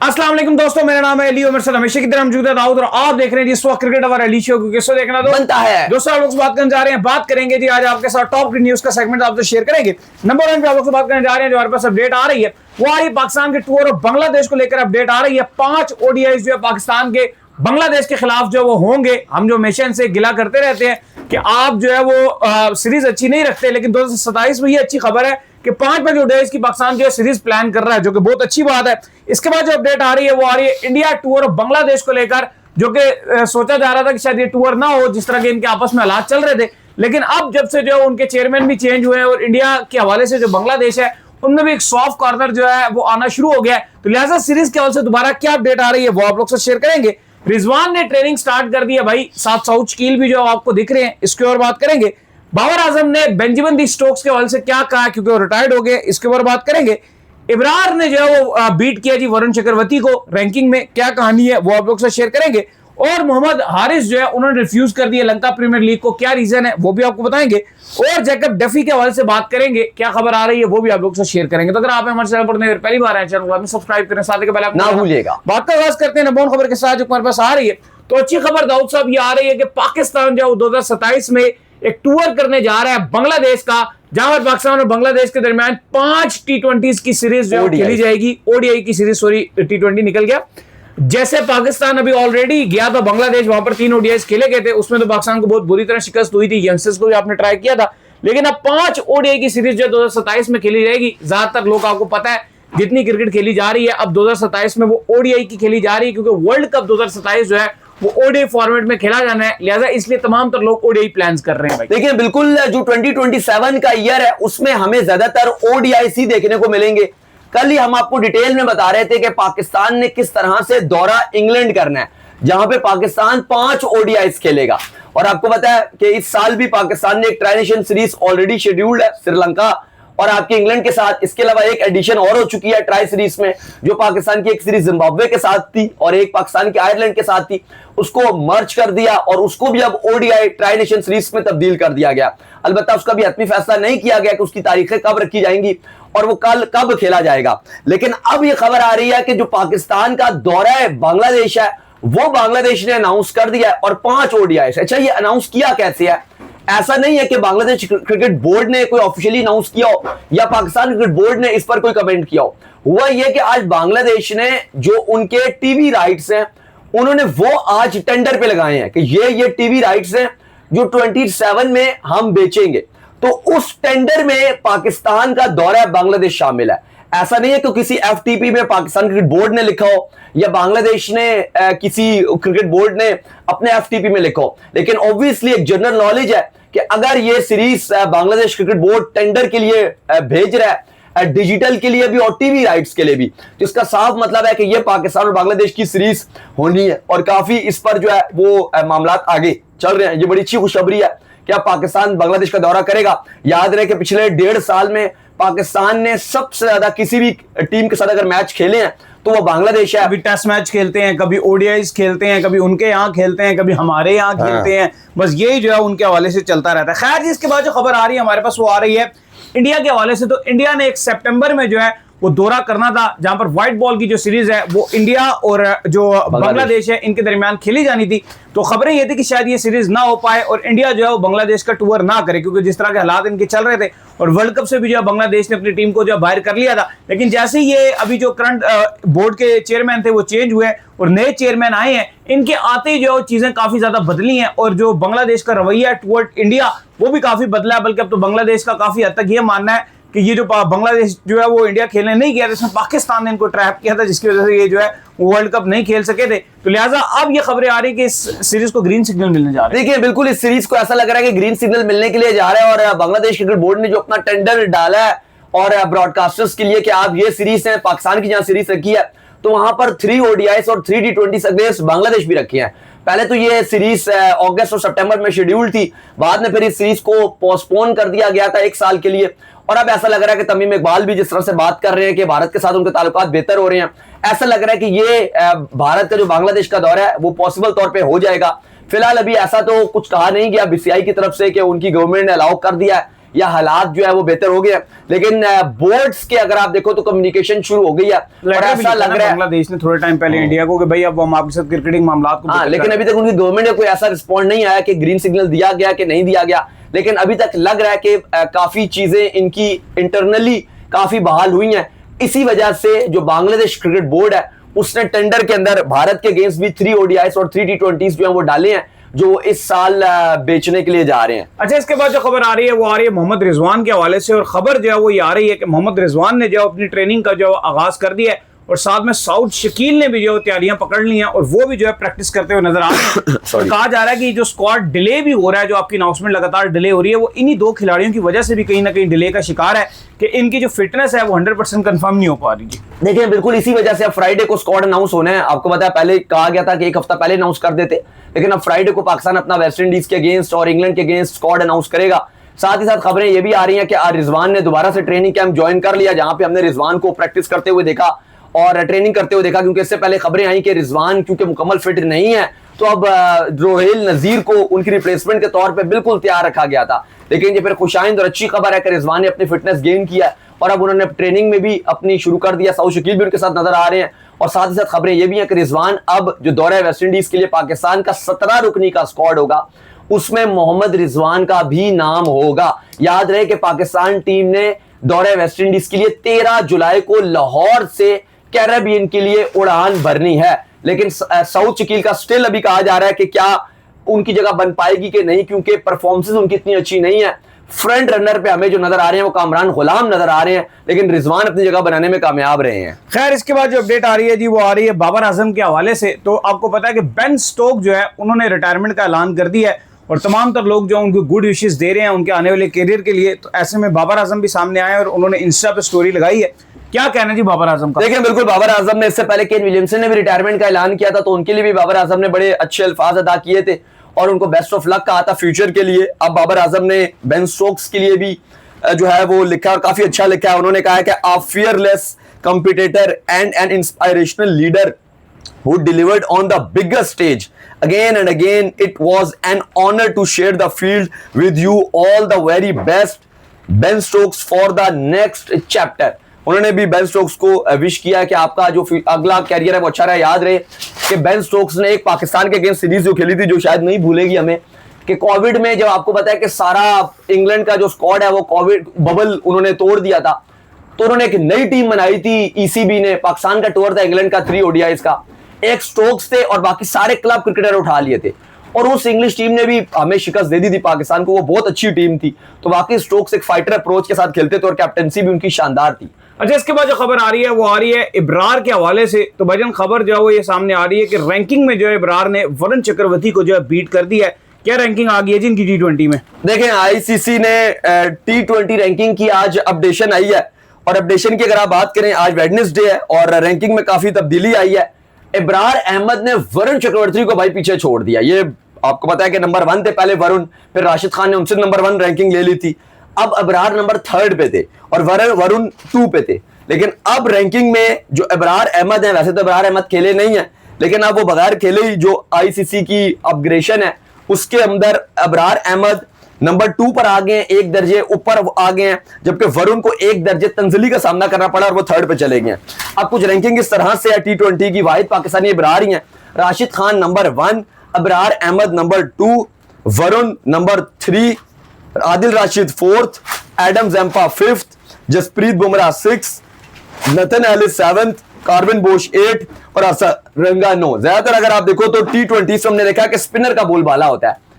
अस्सलाम वालेकुम दोस्तों, मेरा नाम है अली और मेरे साथ हमेशा की तरह मौजूद है दाऊद और आप देख रहे हैं जिस वक्त क्रिकेट अवर अली शो को किसको देखना तो बनता है। दोस्तों आप लोग से बात करने जा रहे हैं, बात करेंगे जी आज आपके साथ टॉप न्यूज का सेगमेंट आपसे शेयर करेंगे। नंबर 1 पे आप लोग से बात करने जा रहे हैं, जो हमारे पास अपडेट आ रही है वो आ रही है पाकिस्तान के टूर और बांग्लादेश को लेकर अपडेट आ रही है। 5 ओडीआईज जो है पाकिस्तान के बांग्लादेश के खिलाफ जो वो होंगे। हम जो हमेशा इनसे गिला करते रहते हैं कि आप जो है वो सीरीज अच्छी नहीं रखते, लेकिन 2027 में ये अच्छी खबर है कि 5 ओडीआईज की पाकिस्तान जो है सीरीज प्लान कर रहा है, जो कि बहुत अच्छी बात है। इसके बाद जो अपडेट आ रही है वो आ रही है इंडिया टूर और बांग्लादेश को लेकर, जो कि सोचा जा रहा था कि शायद ये टूर ना हो जिस तरह के इनके आपस में हालात चल रहे थे, लेकिन अब जब से जो उनके चेयरमैन भी चेंज हुए हैं और इंडिया के हवाले से जो बांग्लादेश है उनमें भी एक सॉफ्ट कॉर्नर जो है वो आना शुरू हो गया है। तो लिहाजा सीरीज के हवाले से दोबारा क्या अपडेट आ रही है वो आप लोग से शेयर करेंगे। रिजवान ने ट्रेनिंग स्टार्ट कर दी है भाई, साथ साउथ कील भी जो आपको दिख रहे हैं, इसके और बात करेंगे। बाबर आजम ने बेंजामिन दी स्टोक्स के हवाले से क्या कहा क्योंकि वो रिटायर्ड हो गए, इसके ऊपर बात करेंगे। इब्रार ने जो है वो बीट किया जी वरुण चक्रवर्ती को रैंकिंग में, क्या कहानी है वो आप लोग से शेयर करेंगे। और मोहम्मद हारिस जो है उन्होंने रिफ्यूज कर दिया लंका प्रीमियर लीग को, क्या रीजन है वो भी आपको बताएंगे। और जैकब डफी के हवाले से बात करेंगे, क्या खबर आ रही है वो भी आप लोग से शेयर करेंगे। तो अगर आप हमारे चैनल पर पहली बार आए चैनल को सब्सक्राइब करें, साथ ही पहले ना भूलिएगा। बात का आगाज करते हैं नंबर 1 खबर के साथ जो हमारे पास आ रही है। तो अच्छी खबर दाऊद साहब ये आ रही है कि पाकिस्तान जो 2027 में एक टूर करने जा रहा है बांग्लादेश का, जहां पर पाकिस्तान और बांग्लादेश के दरमियान 5 टी20 की सीरीज जो खेली जाएगी। ओडीआई की सीरीज, सॉरी टी20 निकल गया। जैसे पाकिस्तान अभी ऑलरेडी गया था बांग्लादेश, वहां पर 3 ओडीआई खेले गए थे, उसमें तो पाकिस्तान को बहुत बुरी तरह शिकस्त हुई थी, यंगस्टर्स को भी आपने ट्राई किया था। लेकिन अब 5 ओडीआई की सीरीज जो 2027 में खेली जाएगी। ज्यादातर लोग आपको पता है जितनी क्रिकेट खेली जा रही है अब 2027 में वो ओडीआई की खेली जा रही है, क्योंकि वर्ल्ड कप 2027 जो है वो ओडीआई फॉर्मेट में खेला जाना है, लिहाजा इसलिए तमाम तर लोग ओडीआई प्लान्स कर रहे हैं भाई। देखिए बिल्कुल, जो 2027 का ईयर है उसमें हमें ज्यादातर ओडीआई देखने को मिलेंगे। कल ही हम आपको डिटेल में बता रहे थे कि पाकिस्तान ने किस तरह से दौरा इंग्लैंड करना है, जहां पे पाकिस्तान 5 ओडीआई खेलेगा। और आपको पता है कि इस साल भी पाकिस्तान ने एक tri nation series already scheduled है श्रीलंका और आपके इंग्लैंड के साथ। इसके अलावा एक एडिशन और हो चुकी है ट्राई सीरीज में, जो पाकिस्तान की एक सीरीज जिम्बाब्वे के साथ थी और एक पाकिस्तान की आयरलैंड के साथ थी, उसको मर्ज कर दिया और उसको भी अब ओडीआई ट्राई नेशन सीरीज में तब्दील कर दिया गया। अलबत्ता उसका भी हतमी फैसला नहीं किया गया कि उसकी तारीखें कब रखी जाएंगी और वो कल कब खेला जाएगा। लेकिन अब यह खबर आ रही है कि जो पाकिस्तान का दौरा है बांग्लादेश है, वो बांग्लादेश ने अनाउंस कर दिया है और 5 ओडीआई। अच्छा, ये अनाउंस किया कैसे है? ऐसा नहीं है कि बांग्लादेश क्रिकेट बोर्ड ने कोई ऑफिशियली अनाउंस किया हो या पाकिस्तान क्रिकेट बोर्ड ने इस पर कोई कमेंट किया हो। हुआ यह कि आज बांग्लादेश ने जो उनके टीवी राइट्स हैं उन्होंने वो आज टेंडर पे लगाए हैं कि ये टीवी राइट्स हैं जो 27 में हम बेचेंगे। तो उस टेंडर में पाकिस्तान का दौरा बांग्लादेश शामिल है। ऐसा नहीं है कि किसी एफटीपी में पाकिस्तान क्रिकेट बोर्ड ने लिखा हो या बांग्लादेश ने किसी क्रिकेट बोर्ड ने अपने एफटीपी में लिखा हो, लेकिन ऑब्वियसली एक जनरल नॉलेज है कि अगर ये series Bangladesh cricket board tender के लिए भेज रहा है, डिजिटल के लिए भी और टीवी राइट्स के लिए भी, तो इसका साफ मतलब है कि ये पाकिस्तान और बांग्लादेश की सीरीज होनी है और काफी इस पर जो है वो मामला आगे चल रहे हैं। ये बड़ी अच्छी खुशखबरी है कि अब पाकिस्तान बांग्लादेश का दौरा करेगा। याद रहे कि पिछले 1.5 साल में पाकिस्तान ने सबसे ज्यादा किसी भी टीम के साथ अगर मैच खेले हैं तो वो बांग्लादेश है। कभी टेस्ट मैच खेलते हैं, कभी ओडीआईज खेलते हैं, कभी उनके यहाँ खेलते हैं, कभी हमारे यहाँ खेलते हैं, बस यही जो है उनके हवाले से चलता रहता है। खैर, जिसके बाद जो खबर आ रही है हमारे पास वो आ रही है इंडिया के हवाले से। तो इंडिया ने 1 सितंबर में जो है वो दौरा करना था, जहां पर व्हाइट बॉल की जो सीरीज है वो इंडिया और जो बांग्लादेश है इनके दरमियान खेली जानी थी। तो खबरें ये थी कि शायद ये सीरीज ना हो पाए और इंडिया जो है वो बांग्लादेश का टूर ना करे, क्योंकि जिस तरह के हालात इनके चल रहे थे और वर्ल्ड कप से भी जो है बांग्लादेश ने अपनी टीम को जो बाहर कर लिया था। लेकिन जैसे ही ये अभी जो करंट बोर्ड के चेयरमैन थे वो चेंज हुए और नए चेयरमैन आए हैं, इनके आते ही जो चीजें काफी ज्यादा बदली हैं और जो बांग्लादेश का रवैया टुवर्ड इंडिया वो भी काफी बदला है। बल्कि अब तो बांग्लादेश का काफी हद तक ये मानना है कि ये जो बांग्लादेश जो है वो इंडिया खेलने नहीं गया था, इसमें पाकिस्तान ने इनको ट्रैप किया था, जिसकी वजह से ये जो है वो वर्ल्ड कप नहीं खेल सके थे। तो लिहाजा अब ये खबरें आ रही कि इस सीरीज को ग्रीन सिग्नल मिलने जा रहा है। देखिए बिल्कुल, इस सीरीज को ऐसा लग रहा है कि ग्रीन सिग्नल मिलने के लिए जा रहा है और बांग्लादेश क्रिकेट बोर्ड ने जो अपना टेंडर डाला है और ब्रॉडकास्टर्स के लिए कि आप ये सीरीज है, पाकिस्तान की जहां सीरीज रखी है तो वहां पर 3 ओडीआई और 3 टी20 अगेंस्ट बांग्लादेश भी रखी है। पहले तो ये सीरीज अगस्त और सितंबर में शेड्यूल थी, बाद में फिर इस सीरीज को पोस्टपोन कर दिया गया था 1 साल के लिए। और अब ऐसा लग रहा है कि तमीम इकबाल भी जिस तरह से बात कर रहे हैं कि भारत के साथ उनके ताल्लुकात बेहतर हो रहे हैं, ऐसा लग रहा है कि ये भारत का जो बांग्लादेश का दौरा है वो पॉसिबल तौर पे हो जाएगा। फिलहाल अभी ऐसा तो कुछ कहा नहीं गया बीसीसीआई की तरफ से कि उनकी गवर्नमेंट ने अलाउ कर दिया है या हालात जो है वो बेहतर हो गए, लेकिन बोर्ड्स के अगर आप देखो तो कम्युनिकेशन शुरू हो गई है और ऐसा लग रहा है बांग्लादेश ने थोड़े टाइम पहले इंडिया को कि भाई अब हम आपके साथ क्रिकेटिंग मामला को, हाँ, लेकिन अभी तक उनकी गवर्नमेंट ने कोई ऐसा रिस्पॉन्ड नहीं आया कि ग्रीन सिग्नल दिया गया कि नहीं दिया गया, लेकिन अभी तक लग रहा है कि काफी चीजें इनकी इंटरनली काफी बहाल हुई हैं। इसी वजह से जो बांग्लादेश क्रिकेट बोर्ड है उसने टेंडर के अंदर भारत के अगेंस्ट भी 3 ODIs और 3 T20s जो है वो डाले हैं, जो इस साल बेचने के लिए जा रहे हैं। अच्छा, इसके बाद जो खबर आ रही है वो आ रही है मोहम्मद रिजवान के हवाले से, और खबर जो है वो ये आ रही है कि मोहम्मद रिजवान ने जो अपनी ट्रेनिंग का जो आगाज कर दिया है, और साथ में साउथ शकील ने भी जो तैयारियां पकड़ ली हैं और वो भी जो है प्रैक्टिस करते हुए नजर आ रहे हैं। और कहा जा रहा है कि जो स्क्वाड डिले भी हो रहा है, जो आपकी अनाउंसमेंट लगातार डिले हो रही है, वो इन्हीं 2 खिलाड़ियों की वजह से भी कहीं ना कहीं डिले का शिकार है कि इनकी जो फिटनेस है वो 100% कंफर्म नहीं हो पा रही। देखिए बिल्कुल इसी वजह से अब फ्राइडे को स्क्वाड अनाउंस होने हैं। आपको पता है पहले कहा गया था कि 1 हफ्ता पहले अनाउंस कर देते, लेकिन अब फ्राइडे को पाकिस्तान अपना वेस्ट इंडीज के अगेंस्ट और इंग्लैंड के अगेंस्ट स्क्वाड अनाउंस करेगा। साथ ही साथ खबरें ये भी आ रही हैं कि रिजवान ने दोबारा से ट्रेनिंग कैंप ज्वाइन कर लिया, जहां पे हमने रिजवान को प्रैक्टिस करते हुए देखा और ट्रेनिंग करते हुए देखा, क्योंकि इससे पहले खबरें आई कि रिजवान क्योंकि मुकम्मल फिट नहीं है तो अब रोहेल नजीर को उनकी रिप्लेसमेंट के तौर पे बिल्कुल तैयार रखा गया था। लेकिन ये फिर खुशाइंद और अच्छी खबर है कि रिजवान ने अपनी फिटनेस गेन किया है और अब उन्होंने ट्रेनिंग में भी अपनी शुरू कर दिया। साउथ शकील भी उनके साथ नजर आ रहे हैं और साथ ही साथ खबरें ये भी हैं कि रिजवान अब जो दौरे वेस्ट इंडीज के लिए पाकिस्तान का 17 रुकनी का स्क्वाड होगा उसमें मोहम्मद रिजवान का भी नाम होगा। याद रहे कि पाकिस्तान टीम ने दौरे वेस्ट इंडीज के लिए 13 जुलाई को लाहौर से कैरेबियन के लिए उड़ान भरनी है, लेकिन साउथ शकील का स्टिल अभी कहा जा रहा है कि क्या उनकी जगह बन पाएगी कि नहीं, क्योंकि परफॉर्मेंसेस उनकी इतनी अच्छी नहीं है। फ्रंट रनर पे हमें जो नजर आ रहे हैं वो कामरान गुलाम नजर आ रहे हैं, लेकिन रिजवान अपनी जगह बनाने में कामयाब रहे हैं। खैर, इसके बाद जो अपडेट आ रही है जी वो आ रही है बाबर आजम के हवाले से। तो आपको पता है कि बेन स्टोक जो है उन्होंने रिटायरमेंट का ऐलान कर दिया है और तमाम तर लोग जो उनको गुड विशेस दे रहे हैं उनके आने वाले करियर के लिए। तो ऐसे में बाबर आजम भी सामने आए और उन्होंने इंस्टा पे स्टोरी लगाई है। क्या कहना जी बाबर आजम का? देखिए बिल्कुल, बाबर आजम ने इससे पहले केन विलियमसन ने भी रिटायरमेंट का ऐलान किया था, तो उनके लिए भी बाबर आजम ने बड़े अच्छे अल्फाज अदा किए थे और उनको बेस्ट ऑफ लक कहा था फ्यूचर के लिए। अब बाबर आजम ने बेन स्टोक्स के लिए भी जो है वो लिखा और काफी अच्छा लिखा है। उन्होंने कहा है कि a fearless competitor and an inspirational leader who delivered on the biggest stage again and again. It was an honor to share the field with you. All the very best, Ben Stokes, for the next chapter. उन्होंने भी Ben Stokes को wish किया कि आपका जो अगला career है वो अच्छा रहे। याद रहे कि बेन स्टोक्स ने एक पाकिस्तान के अगेंस्ट सीरीज जो खेली थी, जो शायद नहीं भूलेगी हमें, कि कोविड में जब आपको पता है कि सारा इंग्लैंड का जो स्क्वाड है वो कोविड बबल उन्होंने तोड़ दिया था, तो उन्होंने एक नई टीम बनाई थी। ईसीबी ने, पाकिस्तान का टूर था इंग्लैंड का 3 ODIs का, एक स्टोक्स थे और बाकी सारे क्लब क्रिकेटर उठा लिए थे और उस इंग्लिश टीम ने भी हमें शिकस्त दे दी थी पाकिस्तान को। वो बहुत अच्छी टीम थी, तो वाकई स्टोक्स एक फाइटर अप्रोच के साथ खेलते थे और कैप्टनसी भी उनकी शानदार थी। अच्छा, इसके बाद जो खबर आ रही है वो आ रही है इब्रार के हवाले से। तो भाईजान खबर जो है वो ये सामने आ रही है कि रैंकिंग में जो है इब्रार ने वरुण चक्रवर्ती को जो है बीट कर दी है। क्या रैंकिंग आ गई है जी इनकी T20 में? देखें, आईसीसी ने T20 रैंकिंग की आज अपडेशन आई है और अपडेशन की अगर आप बात करें, आज वेडनेसडे है और रैंकिंग में काफी तब्दीली आई है। इब्रार अहमद ने वरुण चक्रवर्ती को भाई पीछे छोड़ दिया। ये आपको पता है कि नंबर 1 थे पहले वरुण, फिर राशिद खान ने उनसे नंबर 1 रैंकिंग ले ली थी। अब इब्रार नंबर 3rd पे थे और वरुण 2 पे थे, लेकिन अब रैंकिंग में जो इब्रार अहमद है, वैसे तो इब्रार अहमद खेले नहीं है, लेकिन अब वो बगैर खेले ही जो आईसीसी की अपग्रेडेशन है उसके अंदर इब्रार अहमद नंबर 2 पर आ गए, 1 दर्जे ऊपर आ गए हैं, जबकि वरुण को 1 दर्जे तंजली का सामना करना पड़ा और वो 3rd पे चले गए। अब कुछ रैंकिंग इस तरह से है T20 की, वाहिद पाकिस्तानी इब्रार ही हैं। Rashid Khan number 1, Ibrar Ahmed number 2, Varun number 3, Adil Rashid 4th, Adam Zampa 5th, Jasprit Bumrah 6th, Nathan Ellis 7th, Corbin Bosch 8 और रंगा 9। ज्यादातर अगर आप देखो तो T20 हमने देखा कि स्पिनर का बोलबाला होता है।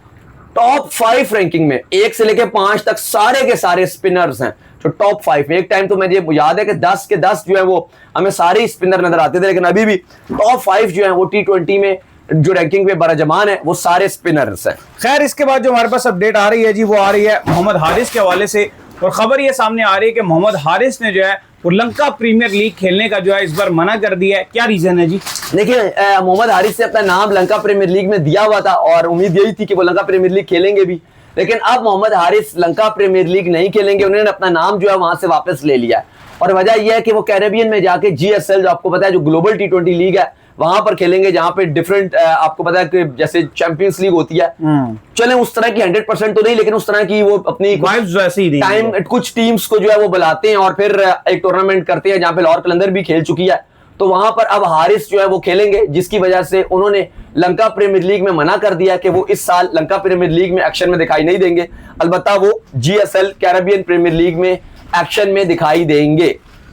टॉप 5 रैंकिंग में 1 से लेकर 5 तक सारे के सारे स्पिनर्स हैं जो टॉप 5 में। एक टाइम तो मुझे याद है कि 10 के 10 जो है वो हमें सारे स्पिनर नजर आते थे, लेकिन अभी भी टॉप 5 जो है वो T20 में जो रैंकिंग पे बराजमान है वो सारे स्पिनर्स हैं। खैर, इसके बाद जो हमारे पास अपडेट आ रही है जी वो आ रही है मोहम्मद हारिस के हवाले से और खबर ये सामने आ रही है कि मोहम्मद हारिस ने जो है वो लंका प्रीमियर लीग खेलने का जो है इस बार मना कर दिया है। क्या रीजन है जी? देखिए, मोहम्मद हारिस ने अपना नाम लंका प्रीमियर लीग में दिया हुआ था और उम्मीद यही थी कि वो लंका प्रीमियर लीग खेलेंगे भी, लेकिन अब मोहम्मद हारिस लंका प्रीमियर लीग नहीं खेलेंगे। उन्होंने अपना नाम जो है वहां से वापस ले लिया है और वजह यह है कि वो कैरेबियन में जाके GSL, जो आपको पता है जो ग्लोबल T20 लीग है, वहां पर खेलेंगे जहां पे डिफरेंट, आपको पता है कि जैसे चैंपियंस लीग होती है, चले उस तरह की 100% तो नहीं, लेकिन उस तरह की वो अपनी वाइब्स वैसी ही टाइम कुछ टीम्स को जो है वो बुलाते हैं और फिर एक टूर्नामेंट करते हैं जहां पे लाहौर कलंदर भी खेल चुकी है। तो वहां पर अब हारिस जो है वो खेलेंगे, जिसकी वजह से उन्होंने लंका प्रीमियर लीग में मना कर दिया कि वो इस साल लंका प्रीमियर लीग में एक्शन में दिखाई नहीं देंगे। अलबत्ता वो GSL कैरेबियन प्रीमियर लीग में एक्शन में दिखाई देंगे।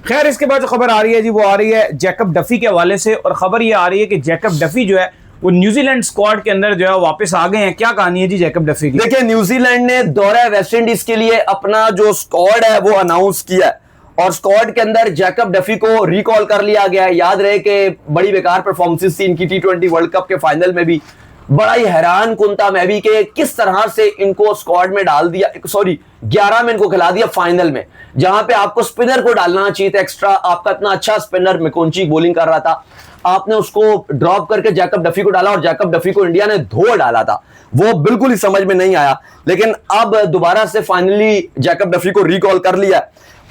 खैर, इसके बाद जो खबर आ रही है जी वो आ रही है जैकब डफी के हवाले से, और खबर ये आ रही है कि जैकब डफी जो है वो न्यूजीलैंड स्क्वाड के अंदर जो है वापस आ गए हैं। क्या कहानी है जी जैकब डफी की? देखिए, न्यूजीलैंड ने दौरा वेस्ट इंडीज के लिए अपना जो स्क्वाड है वो अनाउंस किया है और स्क्वाड के अंदर जैकब डफी को रिकॉल कर लिया गया है। याद रहे कि बड़ी बेकार परफॉर्मेंसेस थी इनकी T20 वर्ल्ड कप के फाइनल में भी। बड़ा ही हैरान कुन था मैं भी कि किस तरह से इनको स्क्वाड में डाल दिया, सॉरी 11 में इनको खिला दिया फाइनल में, जहां पे आपको स्पिनर को डालना चाहिए था एक्स्ट्रा। आपका इतना अच्छा स्पिनर मैकोंची बॉलिंग कर रहा था, आपने उसको ड्रॉप करके जैकब डफी को डाला और जैकब डफी को इंडिया ने धो डाला था। वो बिल्कुल ही समझ में नहीं आया, लेकिन अब दोबारा से फाइनली जैकब डफी को रिकॉल कर लिया।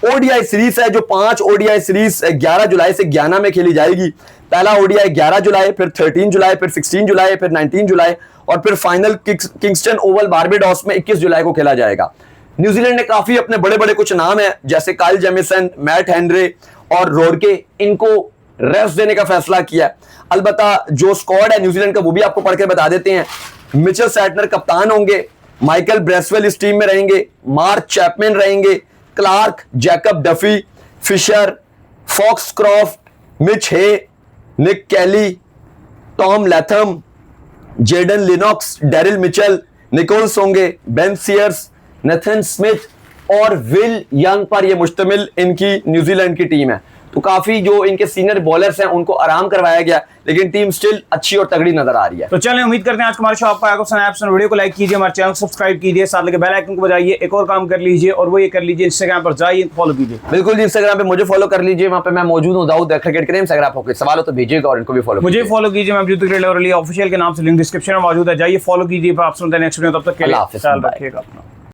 ओडीआई सीरीज है जो 5 ओडीआई सीरीज 11 जुलाई से गयाना में खेली जाएगी। पहला ओडीआई 11 जुलाई, फिर 13 जुलाई, फिर 16 जुलाई, फिर 19 जुलाई और फिर फाइनल किंगस्टन ओवल बारबेडोस में 21 जुलाई को खेला जाएगा। न्यूजीलैंड ने काफी अपने बड़े बड़े कुछ नाम है जैसे काइल जेमिसन, मैट हेनरे और रोरके, इनको रेस्ट देने का फैसला किया। अलबत्ता जो स्क्वाड है न्यूजीलैंड का वो भी आपको पढ़ के बता देते हैं। मिचेल सैटनर कप्तान होंगे, माइकल ब्रेसवेल इस टीम में रहेंगे, मार्क चैपमैन रहेंगे, Clarke, Jacob Duffy, Fisher, Foxcroft, Mitch Hay, Nick Kelly, Tom Latham, Jayden Lennox, Daryl Mitchell, Nicholls होंगे, बेन सीयर्स, नेथन स्मिथ और विल यंग पर यह मुश्तमिल इनकी न्यूजीलैंड की टीम है। तो काफी जो इनके सीनियर बॉलर्स हैं उनको आराम करवाया गया, लेकिन टीम स्टिल अच्छी और तगड़ी नजर आ रही है। तो चलें, उम्मीद करते हैं आज का हमारा शो आपको आएगा पसंद आया। वीडियो को लाइक कीजिए, हमारे चैनल को सब्सक्राइब कीजिए, साथ लगे बेल आइकन को बजाइए। एक और काम कर लीजिए और वो ये कर लीजिए, इंस्टाग्राम पर जाइए, फॉलो कीजिए। बिल्कुल जी, इंस्टाग्राम पे मुझे फॉलो कर लीजिए, वहां पे मैं मौजूद हूं, दाऊद क्रिकेट के इंस्टाग्राम पर। कोई सवाल हो तो भेजिएगा और इनको भी फॉलो मुझे फॉलो कीजिए। मैं ऑफिशियल के नाम से लिंक डिस्क्रिप्शन में मौजूद है, जाइए फॉलो कीजिए। आप सुनते हैं नेक्स्ट वीडियो, तब तक के लिए ख्याल रखिएगा।